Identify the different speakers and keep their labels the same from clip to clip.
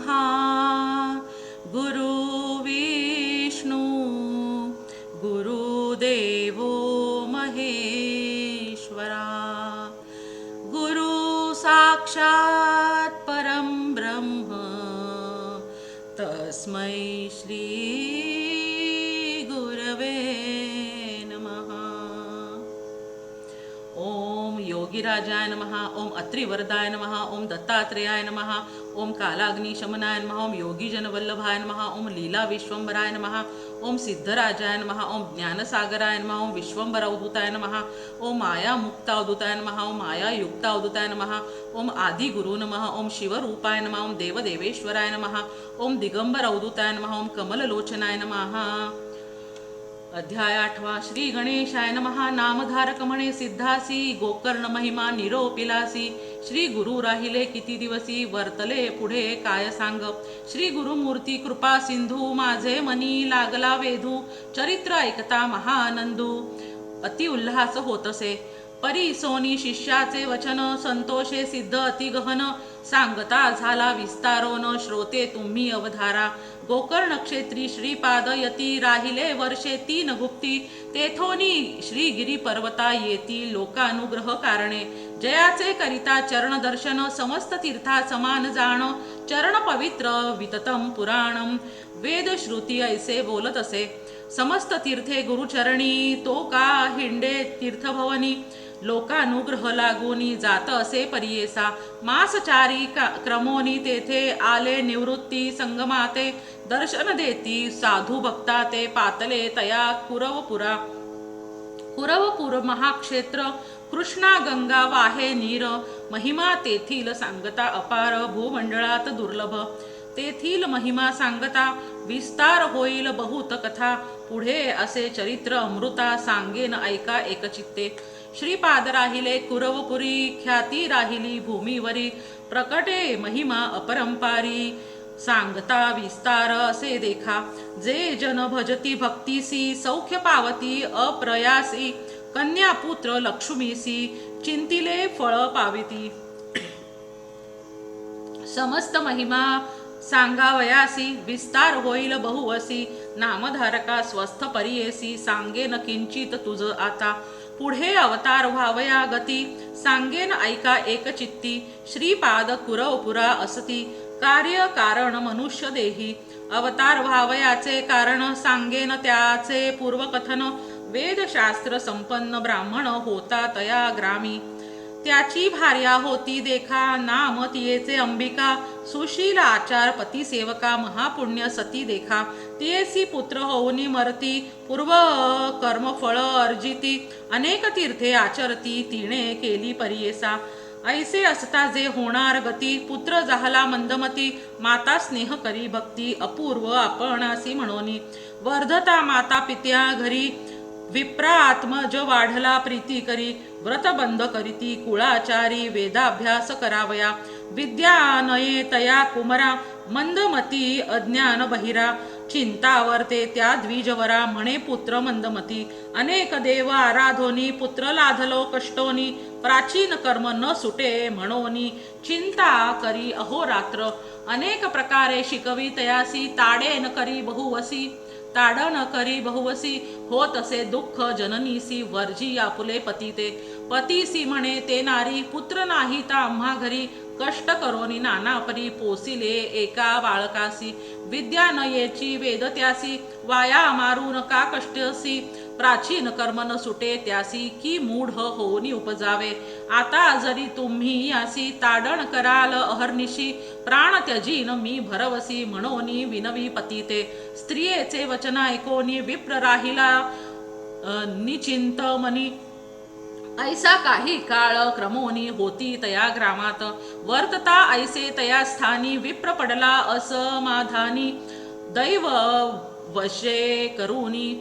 Speaker 1: ब्रह्मा गुरु विष्णु गुरुदेवो महेश्वरा गुरु साक्षात् परं ब्रह्म तस्मै श्री गुरवे नमः। ओम योगीराजाय नमः। ओम अत्रिवरदाय नमः। ओम दत्तात्रेयाय नमः। ओम कालाग्निशमनाय नमः। ओम योगीजनवल्लभाय नमः। ओम लीला विश्वंभराय नमः। ओम सिद्धराजाय नमः। ओम ज्ञानसागराय नमः। ओम विश्वंभर अवधूताय नमः। ओम माया मुक्ता अवधूताय नमः। ओम माया युक्ता अवधूताय नमः। ओम आदि गुरु नमः। ओम शिवरूपाय नमः। ओम देवदेवेश्वराय नमः। ओम दिगंबर अवधूताय नमः। ओम कमललोचनाय नमः। अध्याय 8 श्री गणेशाय नमः। नामधारक म्हणे सिद्धासी गोकर्ण महिमा निरोपिलासी श्री गुरु राहिले किती दिवसी वर्तले पुढे काय सांग श्री गुरुमूर्ती कृपा सिंधू माझे मनी लागला वेधू चरित्र ऐकता महानंदू अति उल्हास होतसे परी सोनी शिष्याचे वचन संतोषे सिद्ध अति गहन सांगता झाला विस्तारोन श्रोते तुम्ही अवधारा गोकर्ण क्षेत्री श्रीपाद यती राहिले वर्षे 3 गुप्ती तेथोनी श्रीगिरी पर्वता येती लोकानुग्रह कारणे जयाचे करिता चरण दर्शन समस्त तीर्था समान जाण चरण पवित्र विततम पुराणम वेद श्रुती ऐसे बोलत असे समस्त तीर्थे गुरुचरणी तो का हिंडे तीर्थभवनी लोकानुग्रह लागोनी जात असे परियेसा मासचारी क्रमोनी तेथे आले निवृत्ती संगमाते दर्शन देती साधू भक्ता ते पातले तया कुरवपुर महाक्षेत्र कृष्णा गंगा वाहे नीर महिमा तेथील सांगता अपार भूमंडळात दुर्लभ तेथील महिमा सांगता विस्तार होईल बहुत कथा पुढे असे चरित्र अमृता सांगेन ऐका एकचित्ते श्रीपाद राहिले कुरवपुरी ख्याती राहिली भूमीवरी प्रकटे महिमा अपरंपारी सांगता विस्तार असे देखा जे जन भजती भक्तीसी सौख्य पावती अप्रयासी कन्या पुत्र लक्ष्मीसी चिंतिले फळ पाविती समस्त महिमा सांगावयासी विस्तार होईल बहुवसी नामधारका स्वस्थ परियेसी सांगेन किंचित तुझ आता पुढे अवतार व्हावया गती सांगेन ऐका एकचित्ती श्रीपाद कुरवपुरा असती कार्य कारण मनुष्य देही अवतार व्हावयाचे कारण सांगेन त्याचे पूर्वकथन वेदशास्त्र संपन्न ब्राह्मण होता तया ग्रामी त्याची भार्या होती देखा नाम तियेचे अंबिका सुशील आचार पती सेवका महापुण्य सती देखा तियेसी पुत्र होऊनी मरती पूर्व कर्मफळ अर्जिती अनेक तीर्थे आचरती तिने केली परियेसा ऐसे असता जे होणार गती पुत्र झाला मंदमती माता स्नेह करी भक्ती अपूर्व आपणासी म्हणोनी वर्धता माता पित्या घरी विप्रा आत्मज वाढला प्रीती करी व्रतबंध करीती कुळाचारी वेदाभ्यास करावया विद्या नये तया कुमरा मंदमती अज्ञान बहिरा चिंतावरते त्या द्विजवरा म्हणे पुत्र मंदमती अनेक देव आराधोनी पुत्र लाधलो कष्टोनी प्राचीन कर्म न सुटे म्हणोनी चिंता करी अहोरात्र अनेक प्रकारे शिकवी तयासी ताडेन करी बहुवसी ताडण करी बहुवसी होत असे दुःख जननीसी वर्जी आपुले पती पतीसी म्हणे ते नारी पुत्र नाही ता आम्हा घरी कष्ट करोनी नाना परी पोसिले एका बाळकासी विद्या नयेची वेद त्यासी वाया मारून का कष्टसी प्राचीन कर्म न सुटे त्यासी की मूढ होऊनी उपजावे आता जरी तुम्ही यासी ताडण कराल अहर्निशी प्राण त्यजीन मी भरवसी म्हणोनी विनवी पतीते स्त्रियेचे वचन ऐकोनी विप्र राहिला निचिंत मनी ऐसा काही काळ क्रमोनी होती तया ग्रामात वर्तता ऐसे तया स्थानी विप्र पडला असमाधानी दैव वशे करूनी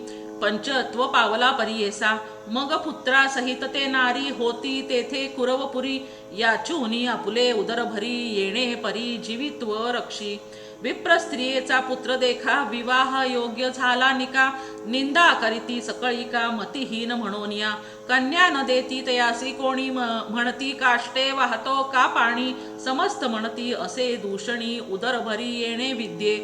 Speaker 1: पंचत्व पावला परियेसा मग पुत्रा सहित ते नारी होती तेथे कुरवपुरी याचुनी आपुले उदर भरी येणे परी जीवित्व रक्षी विप्र स्त्रियेचा पुत्र देखा विवाह योग्य झाला निका निंदा करीती सकळिका मतिहीन म्हणोनिया कन्या न देती तयासी कोणी म्हणती काष्टे वाहतो का पाणी समस्त म्हणती असे दूषणी उदर भरी येणे विद्ये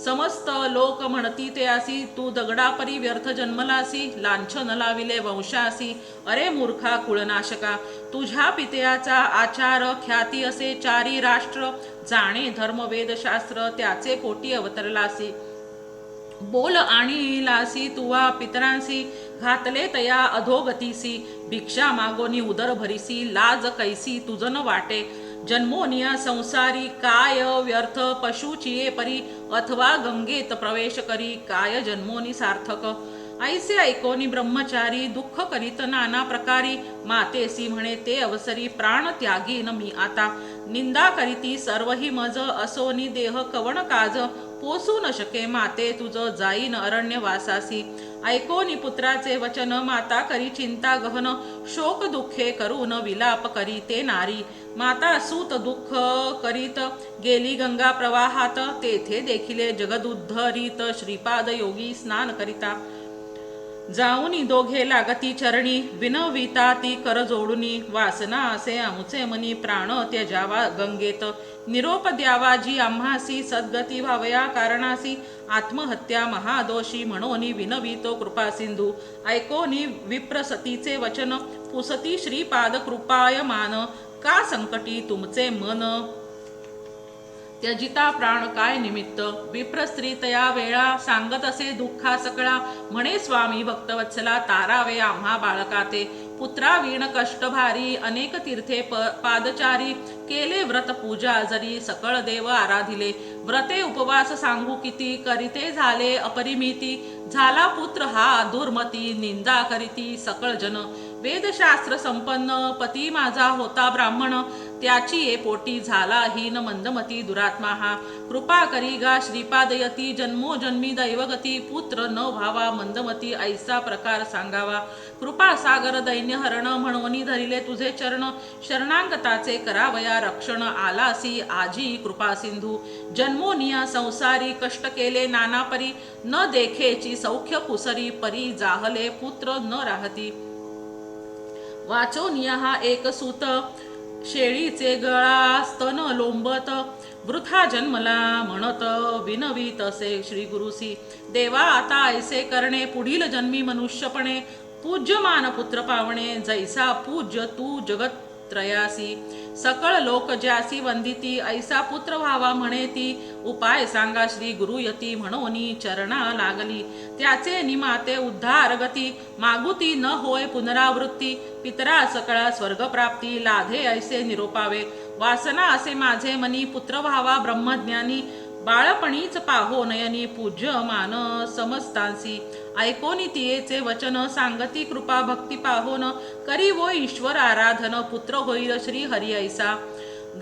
Speaker 1: समस्त लोक म्हणती त्यासी तू दगडापरी व्यर्थ जन्मलासी लांछन लाविले वंशासी अरे मूर्खा कुळनाशका तुझ्या पित्याचा आचार ख्याती असे चारी राष्ट्र जाणे धर्म वेदशास्त्र त्याचे पोटी अवतरलासी बोल आणि लासी तुवा पितरांसी घातले तया अधोगतीसी भिक्षा मागोनी उदर भरीसी लाज कैसी तुझन वाटे जन्मोनिया संसारी काय व्यर्थ पशुचिये परी अथवा गंगेत प्रवेश करी काय जन्मोनी सार्थक ऐसे ऐकोनी ब्रह्मचारी दुःख करीत नाना प्रकारी मातेसी म्हणे ते अवसरी प्राण त्यागी न मी आता निंदा करीती सर्व ही मज असोनी देह कवण काज पोसू न शके माते तुझ जाईन अरण्य वासासी ऐकोनी पुत्राचे वचन माता करी चिंता गहन शोक दुःखे करून विलाप करी ते नारी माता सूत दुःख करीत गेली गंगा प्रवाहात तेथे देखिले जगदुद्धरित श्रीपाद योगी स्नान करिता जाऊनी दोघे लागती चरणी विनविता ती कर जोडुनी वासना असे आमुचे मनी प्राण त्यजावा गंगेत निरोप द्यावा जी आम्हासी सद्गती व्हावया कारणासी आत्महत्या महादोषी म्हणोनी विनवितो कृपा सिंधू ऐकोनी विप्रसतीचे वचन पुसती श्रीपाद कृपाय मान का संकटी तुमचे मन त्यजिता प्राण काय निमित्त विप्र स्त्री तया वेळा सांगत असे दुःखा सकळा म्हणे स्वामी भक्तवत्सला तारावे आम्हा बाळकाते पुत्रा वीण कष्ट भारी अनेक तीर्थे पादचारी केले व्रत पूजा जरी सकळ देव आराधिले व्रते उपवास सांगू किती करीते झाले अपरिमिती झाला पुत्र हा दुर्मती निंदा करीती सकळ जन वेदशास्त्र संपन्न पती माझा होता ब्राह्मण त्याची ये पोटी झाला हीन मंदमती दुरात्मा हा कृपा करी गा श्रीपादयती जन्मोजन्मी दैवगती पुत्र न व्हावा मंदमती ऐसा प्रकार सांगावा कृपा सागर दैन्य हरण म्हणोनी धरिले तुझे चरण शरणांगताचे करावया रक्षण आलासी आजी कृपा सिंधू जन्मोनिया संसारी कष्ट केले नाना परी न देखेची सौख्य पुसरी परी जाहले पुत्र न राहती वाचोनिया हा एक सूत शेळीचे गळा स्तन लोंबत वृथा जन्मला म्हणत विनवीत असे श्री गुरुसी देवा आता ऐसे करणे पुढील जन्मी मनुष्यपणे पूज्यमान पुत्र पावणे जैसा पूज्य तू जगत त्रयासी सकळ लोक ज्यासी वंदिती ऐसा पुत्र व्हावा म्हणे ती उपाय सांगा श्री गुरुयती म्हणोनी चरणा लागली त्याचे निमाते उद्धार गती मागुती न होय पुनरावृत्ती पितरा सकळा स्वर्ग प्राप्ती लाधे ऐसे निरोपावे वासना असे माझे मनी पुत्र व्हावा ब्रह्मज्ञानी बाळपणीच पाहो नयनी पूज्य मान समस्तांसी ऐकोनी तियेचे वचन सांगती कृपा भक्ती पाहोन करी वो ईश्वर आराधन पुत्र होईल श्री हरी ऐसा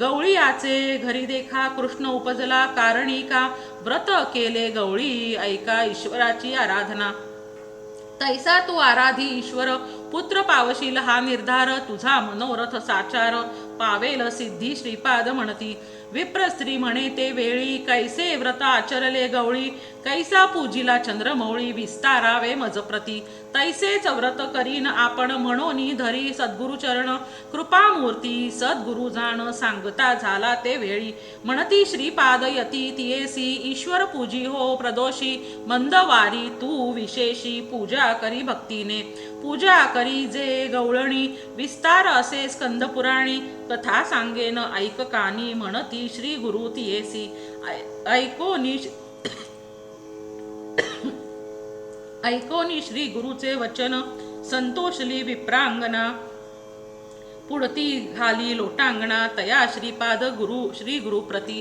Speaker 1: गवळीयाचे घरी देखा कृष्ण उपजला कारणी का व्रत केले गवळी ऐका ईश्वराची आराधना तैसा तू आराधी ईश्वर पुत्र पावशील हा निर्धार तुझा मनोरथ साचार पावेल सिद्धी श्रीपाद म्हणती विप्र स्त्री म्हणे ते वेळी कैसे व्रत आचरले गवळी कैसा पूजिला चंद्रमौळी विस्तारावे मजप्रती तैसेच व्रत करीन आपण म्हणोनी धरी सद्गुरु चरण कृपामूर्ती सद्गुरु जाण सांगता झाला ते वेळी म्हणती श्रीपाद यती तियेसी ईश्वर पूजी हो प्रदोषी मंदवारी तू विशेषी पूजा करी भक्तीने पूजा करी जे गवळणी विस्तार असे स्कंद पुराणी कथा सांगेन ऐक कानी म्हणती श्री गुरु तियेसी ऐकोनी श्री गुरुचे वचन संतोषली विप्रांगना पुढती घाली लोटांगणा तया श्रीपाद गुरु श्री गुरु प्रती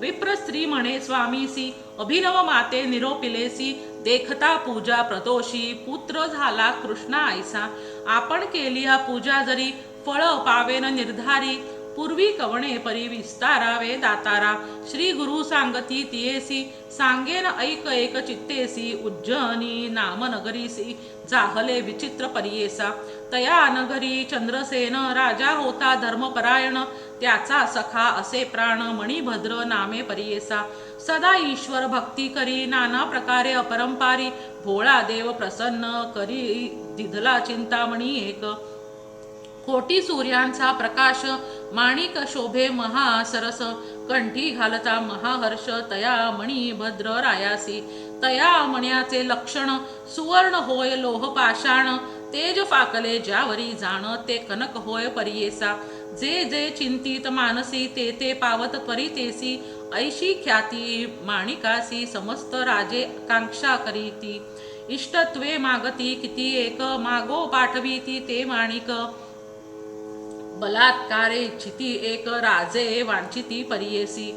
Speaker 1: विप्र स्त्री म्हणे स्वामीसी अभिनव माते निरोपिलेसी देखता पूजा प्रदोषी पुत्र झाला कृष्णा ऐसा आपण केली पूजा जरी फळ पावेन निर्धारी पूर्वी कवणे परी विस्तारावे दातारा श्री गुरु सांगती तियेसी सांगेन ऐक एक चित्तेसी उज्जनी नाम नगरीसी जाहले विचित्र परियेसा तया नगरी चंद्रसेन राजा होता धर्मपरायण, त्याचा सखा असे प्राण मणिभद्र नामे परियेसा. सदा ईश्वर भक्ती करी नाना प्रकारे अपरंपारी, भोळा देव प्रसन्न करी दिधला चिंतामणी एक. कोटी सूर्यांचा प्रकाश माणिक शोभे महासरस, कंठी घालता महाहर्ष तया मणी भद्र रायासी. तया मण्याचे लक्षण सुवर्ण होय लोह पाषाण, तेज फाकले ज्यावरी जाण ते कनक होय परियेसा. जे जे चिंतित मानसी ते ते पावत त्वरितेसी, ऐशी ख्याती माणिकासी समस्त राजे कांक्षा करीती. इष्टत्वे मागती किती एक, मागो पाठविती ते माणिक. बलात्कारे इच्छिती एक, राजे वांछिती परियेसी.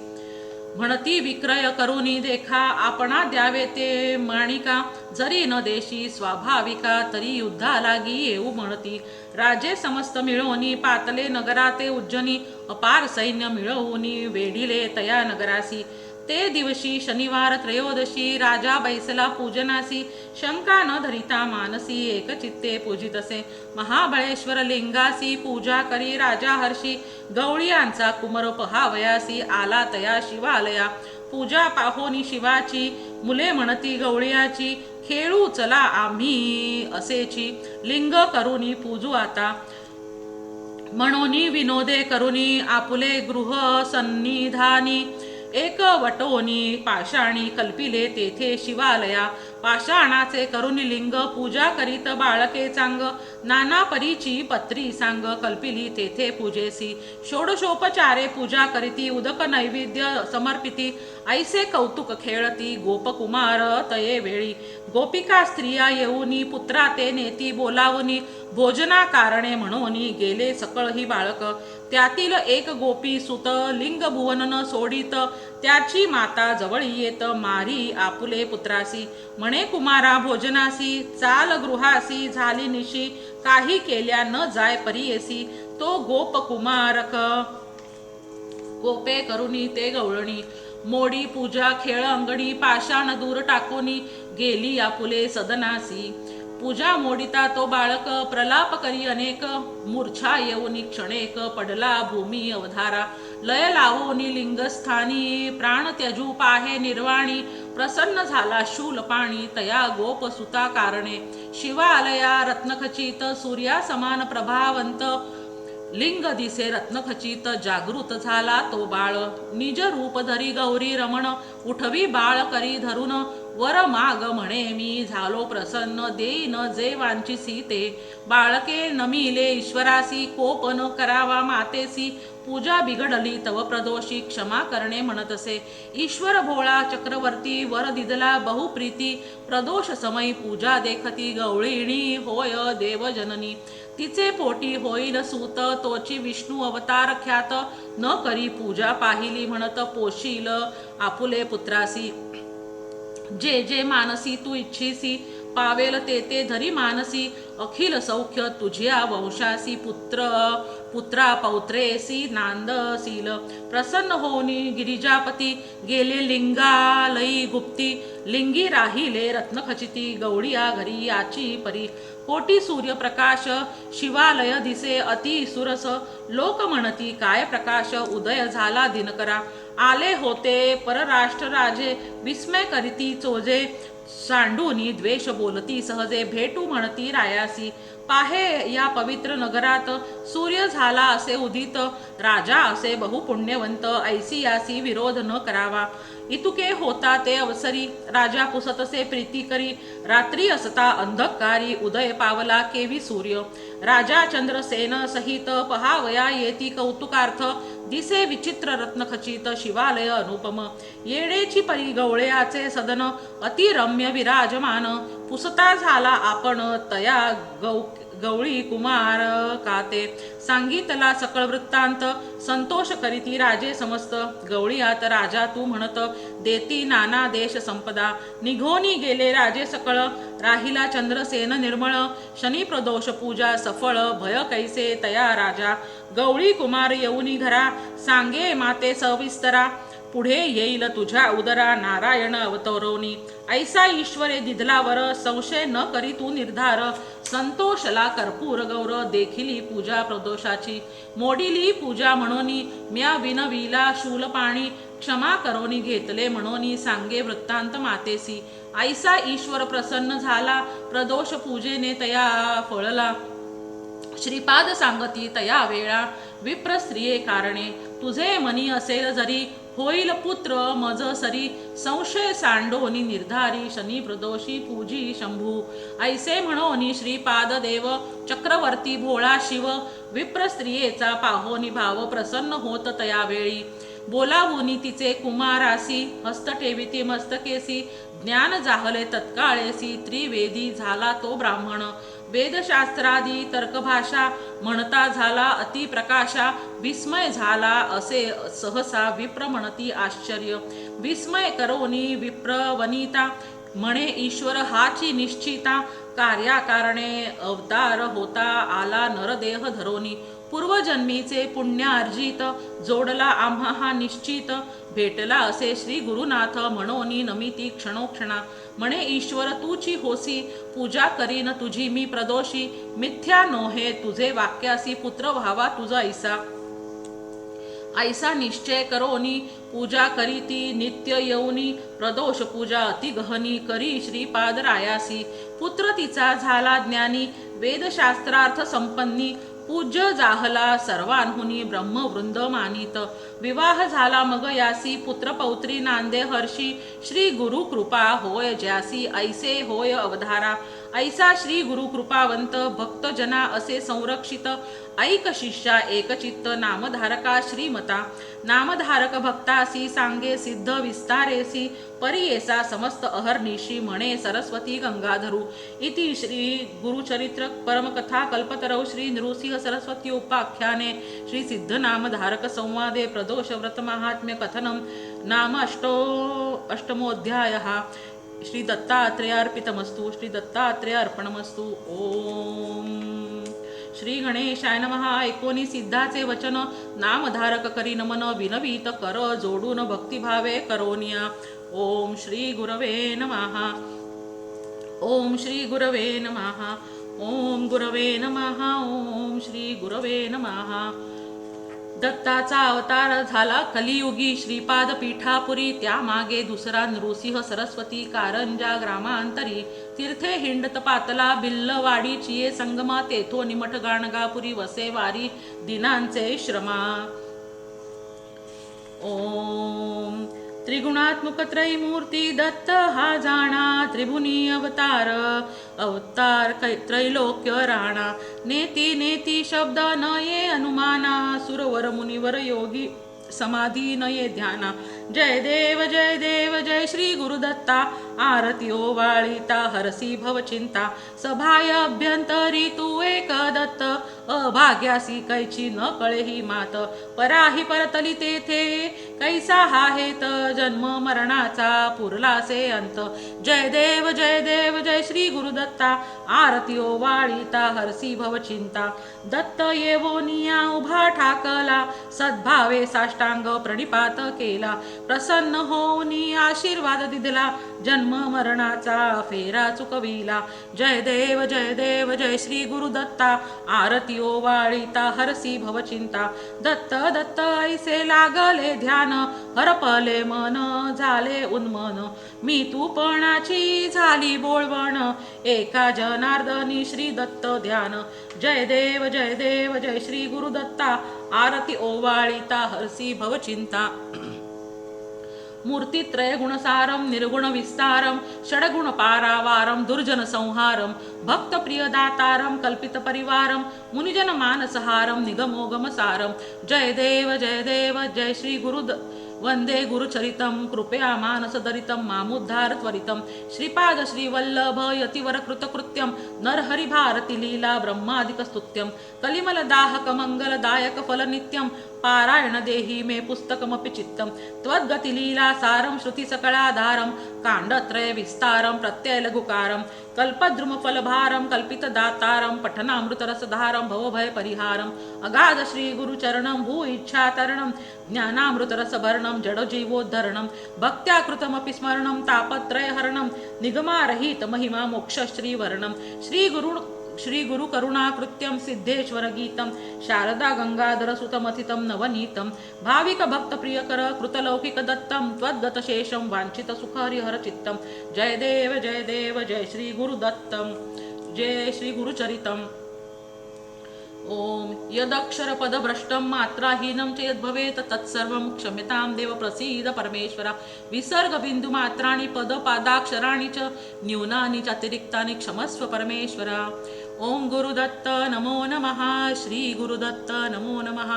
Speaker 1: म्हणती विक्रय करुनी देखा, आपणा द्यावे ते माणिका. जरी न देशी स्वाभाविका, तरी युद्धा लागी येऊ म्हणती. राजे समस्त मिळवणी पातले नगरा ते उज्जनी, अपार सैन्य मिळवूनी वेढिले तया नगरासी. ते दिवशी शनिवार त्रयोदशी, राजा बैसला पूजनासी. शंका न धरिता मानसी, एक चित्ते पूजितसे. महाबळेश्वर लिंगासी पूजा करी राजा हर्षी, गवळियांचा कुमर पहावयासी आला तया शिवालया. पूजा पाहोनी शिवाची, मुले म्हणती गवळियाची. खेळू चला आम्ही असेची, लिंग करुनी पूजू आता. म्हणोनी विनोदे करुनी, आपुले गृह सन्निधानी. एक वटोनी पाषाणी कल्पिले तेथे शिवालया. पाषाणाचे करुणी लिंग पूजा करीत बाळके चांग, नाना परीची पत्री सांग कल्पिली तेथे पूजेसी. षोडशोपचारे पूजा करीती, उदक नैवेद्य समर्पिती. ऐसे कौतुक खेळती गोपकुमार तये वेळी. गोपिका स्त्रिया येऊनी पुत्रा ते नेती बोलावनी, भोजना कारणे म्हणूनी गेले सकळ ही बाळक. त्यातील एक गोपी सुत लिंग भुवन न सोडित, त्याची माता जवळ येत मारी आपुले पुत्रासी. म्हणे कुमारा भोजनासी, चाल गृहासी झाली निशी. काही केल्या न जाय परियेसी, तो गोप कुमारक गोपे करुणी ते गवळणी. मोडी पूजा खेळ अंगणी, पाषाण दूर टाकोनी गेली आपुले सदनासी. पूजा मोडिता तो बाळक प्रलाप करी अनेक, मूर्छा येऊनी क्षणेक पडला भूमी अवधारा. लय लावोनी लिंगस्थानी, प्राण त्यजू पाहे निर्वाणी. प्रसन्न झाला शूल पाणी तया गोप सुता कारणे. शिवालया रत्नखचित सूर्या समान प्रभावंत, लिंग दिसे रत्नखचित जागृत झाला तो बाळ. निज रूप धरी गौरी रमण, उठवी बाळ करी धरून. वर माग म्हणे मी झालो प्रसन्न, देईन जे वांछिसी ते. बाळके नमिले ईश्वरासी, कोप न करावा मातेसी. पूजा बिघडली तव प्रदोषी, क्षमा करणे म्हणतसे. ईश्वर भोळा चक्रवर्ती वर दिदला बहुप्रीती. प्रदोष समयी पूजा देखती, गवळिणी होय देवजननी. तिचे पोटी होईल सूत, तोची विष्णू अवतार ख्यात. न करी पूजा पाहिली म्हणत पोशील आपुले पुत्रासी. जे जे मानसी तू इच्छिसी, पावेल ते ते धरी मानसी. अखिल सौख्य तुझ्या वंशासी, पुत्रा पौत्रेसी नांदसील. प्रसन्न होनी गिरिजापती, गेले लिंगालई गुप्ती. लिंगी राहिले रत्नखचिती, गवळिया घरी याची परी. कोटी सूर्यप्रकाश शिवालय दिसे अति सुरस. लोक म्हणती काय प्रकाश, उदय झाला दिनकरा. आले होते परराष्ट्र राजे, विस्मय करीती चोजे. सांडूनी द्वेष बोलती सहजे, भेटू म्हणती रायासी. पाहे या पवित्र नगरात, सूर्य झाला असे उदित. राजा असे बहुपुण्यवंत, ऐसियासी विरोध न करावा. इतुके होता ते अवसरी, राजा पुसतसे प्रीती करी. रात्री असता अंधकारी, उदय पावला केवी सूर्य. राजा चंद्रसेन सहित पहावया येती कौतुकार्थ. दिसे विचित्र रत्नखचित शिवालय अनुपम. येडेची परी गवळ्याचे सदन, अतिरम्य विराजमान. पुसता झाला आपण तया गवळी कुमार काते. सांगितला सकळ वृत्तांत, संतोष करीती राजे समस्त. गवळीयात राजा तू म्हणत, देती नाना देश संपदा. निघोनी गेले राजे सकळ, राहिला चंद्रसेन निर्मळ. शनी प्रदोष पूजा सफळ, भय कैसे तया राजा. गवळी कुमार येऊनी घरा, सांगे माते सविस्तरा. पुढे येईल तुझ्या उदरा नारायण अवतरवणी. ऐसा ईश्वरे दिधलावर संशय न करी तू निर्धार. संतोषला कर्पूर गौर देखिली पूजा प्रदोषाची. मोडिली पूजा म्हणोनी म्या विनविला शूलपाणी. क्षमा करोनी घेतले म्हणोनी सांगे वृत्तांत मातेसी. ऐसा ईश्वर प्रसन्न झाला प्रदोष पूजेने तया फळला. श्रीपाद सांगती तया वेळा विप्र स्त्रिये कारणे. तुझे मनी असेल जरी होईल पुत्र मज सरी. संशय सांडोनी निर्धारी शनी प्रदोषी पूजी शंभू. ऐसे म्हणोनी श्रीपाद देव चक्रवर्ती भोळा शिव. विप्र स्त्रियेचा पाहोनी भाव प्रसन्न होत तया वेळी. बोलावुनी तिचे कुमारासी हस्त ठेविती मस्तकेसी. ज्ञान जाहले तत्काळेसी त्रिवेदी झाला तो ब्राह्मण. वेदशास्त्रादी तर्कभाषा म्हणता झाला अति प्रकाशा. विस्मय झाला असे सहसा विप्र म्हणती आश्चर्य. विस्मय करोनी विप्र वनिता म्हणे ईश्वर हाची निश्चिता. कार्याकारणे अवतार होता आला नरदेह धरोनी. पूर्वजन्मीचे पुण्यार्जित जोडला आम्हा हा निश्चित. भेटला असे श्री गुरुनाथ म्हणोनी नमिती क्षणोक्षणा. म्हणे ईश्वर तूची होसी पूजा करीन तुझी मी प्रदोषी. मिथ्या नोहे तुझे वाक्यासी पुत्र व्हावा तुझा ऐसा. ऐसा निश्चय करोनी पूजा करीती नित्य येऊनी. प्रदोष पूजा अति गहनी करी श्रीपाद रायासी. पुत्र तिचा झाला ज्ञानी वेदशास्त्रार्थ संपन्नी. पूज्य जाहला सर्वांहुनी ब्रह्मवृंद मानित. विवाह झाला मग यासी पुत्र पौत्री नांदे हर्षी. श्री गुरु कृपा होय ज्यासी ऐसे होय अवधारा. ऐसा श्री गुरु कृपावंत भक्त जना असे संरक्षित. ऐक शिष्या एकचित्त नामधारका श्रीमता. नामधारक भक्तासी सांगे सिद्ध विस्तारेसी. परियेसा समस्त अहर्निशी म्हणे सरस्वती गंगाधरू. इति श्री गुरुचरित्र परमकथा कल्पतरौ श्री नृसिंह सरस्वती उपाख्याने श्री सिद्ध नामधारक संवादे प्रदोष व्रत महात्म्य कथनम नाम अष्टमोऽध्यायः. श्री दत्तात्रेयार्पितमस्तु. श्री दत्तात्रेय अर्पणमस्तु. ओम श्री गणेशाय नमः. ऐकोनी सिद्धाचे वचन नामधारक करी नमन. विनवीत कर जोडून भक्तिभावे करोनिया. ओम श्री गुरवे नमः. ओम श्री गुरवे नमः. ओम गुरवे नमः. ओम श्री गुरवे नमः. दत्ताचा अवतार झाला कलियुगी श्रीपाद पीठापुरी. त्यामागे दुसरा नृसिंह सरस्वती कारंजा ग्रामांतरी. तीर्थे हिंडत पातला बिल्लवाडी चिये संगमा. तेथो निमठ गाणगापुरी वसे वारी दिनांचे श्रमा. ओम त्रिगुणात्मक त्रैमूर्ती दत्त हा जाणा. त्रिभुनी अवतार अवतार त्रैलोक्य राणा. नेती नेती शब्द न ये अनुमाना. सुरवर मुनिवर योगी समाधी न ये ध्याना. जय देव जय देव जय श्री गुरुदत्ता. आरती ओवाळीता हरसी भवचिंता. सभाय अभ्यंतरी तू एक दत्त. अभाग्यासी कैची न कळे ही मात. पराही परतली तेथे कैसा हा हेत. जन्म मरणाचा पुरलासे अंत. जय देव जय श्री गुरुदत्ता. आरती ओवाळीता हरसी भवचिंता. दत्त येवोनिया उभा ठाकला. सद्भावे साष्टांग प्रणिपात केला. प्रसन्न होऊनी आशीर्वाद दिदला. जन्म मरणाचा फेरा चुकविला. जय देव जय श्री गुरुदत्ता. आरती ओवाळीता हरसी भवचिंता. दत्त दत्त ऐसे लागले ध्यान. हरपले मन झाले उन्मन. मी तूपणाची झाली बोळवण. एका जनार्दनी श्री दत्त ध्यान. जय देव जय श्री गुरुदत्ता. आरती ओवाळीता हरसी भवचिंता. मूर्तित्रय गुणसारम निर्गुण विस्तारम. षडगुण पारावारम दुर्जन संहारम. भक्त प्रिय दातारम कल्पित परिवारम. मुनिजन मानसहारम निगमोगम सारम. जय देव जय श्री वंदे गुरुचरितं. कृपया मानसदरितं मामुद्धार त्वरितं. श्रीपाद श्रीवल्लभ यतिवर कृतकृत्यं. नरहरि भारती लीला ब्रह्मादिक स्तुत्यं. कलिमल दाहक मंगलदायक फल नित्यं. पारायण देहि मे पुस्तकमपि चित्तं त्वद्गतिलीला सारं श्रुतिसकलाधारं काण्डत्रय विस्तारं प्रत्ययलघुकारं कल्पद्रुमफलभारं कल्पितदातारं पठनामृतरसधारं भवभयपरिहारम् अगाध श्रीगुरुचरणं भू इच्छातरणं ज्ञानामृतरसभरणं जडजीवोद्धरणं भक्त्या कृतमपि स्मरणं तापत्रयहरणं निगमारहित महिमा मोक्षश्रीवर्णं श्री गुरु करुणाकृत्यं सिद्धेश्वर गीतं शारदा गंगाधर सुतमथितं नवनीतं भाविक भक्त प्रियकर कृतलौकिक दत्तं त्वद्गतशेषं वांछित सुख हरिहर चित्तं जय देव जय श्री गुरुदत्तं जय श्री गुरुचरितम् ओम यदक्षरपदभ्रष्टं मात्राहीनं च यद्भवेत् तत्सर्वं क्षम्यतां देव प्रसीद परमेश्वरा विसर्गबिन्दुमात्राणि पदपादाक्षराणि च न्यूनानि च अतिरिक्तानि क्षमस्व परमेश्वरा ओम गुरुदत्त नमो नमः श्री गुरुदत्त नमो नमः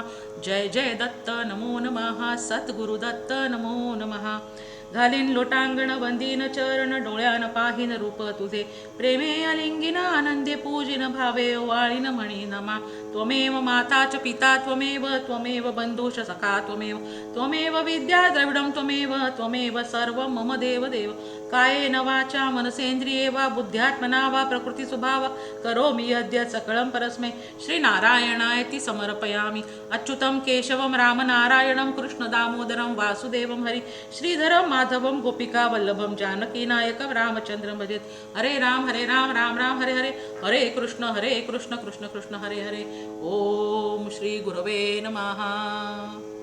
Speaker 1: जय जय दत्त नमो नमः सद्गुरुदत्त नमो नमः घालीन लोटांगण वंदीन चरण डोळ्यान पाहिन रूप तुझे प्रेमे अलिंगिन आनंदे पूजिन भावे वाळीन म्हणी नमा त्वमेव माता च पिता त्वमेव बंधुश सखा त्वमेव विद्या द्रविडं त्वमेव सर्व मम देव कायेन वाचा मनसेंद्रिये वा बुद्ध्यात्मना वा प्रकृती स्वभाव करोमि यद्य सकलं परस्मै श्री नारायणायति समर्पयामि अच्युतं केशवं रामनारायणं कृष्ण दामोदरं वासुदेवं हरि श्रीधरं माधवं गोपिका वल्लभं जानकी नायकं रामचंद्रं भजेत् हरे राम राम राम हरे हरे हरे कृष्ण कृष्ण कृष्ण हरे हरे ओम श्री गुरवे नमः।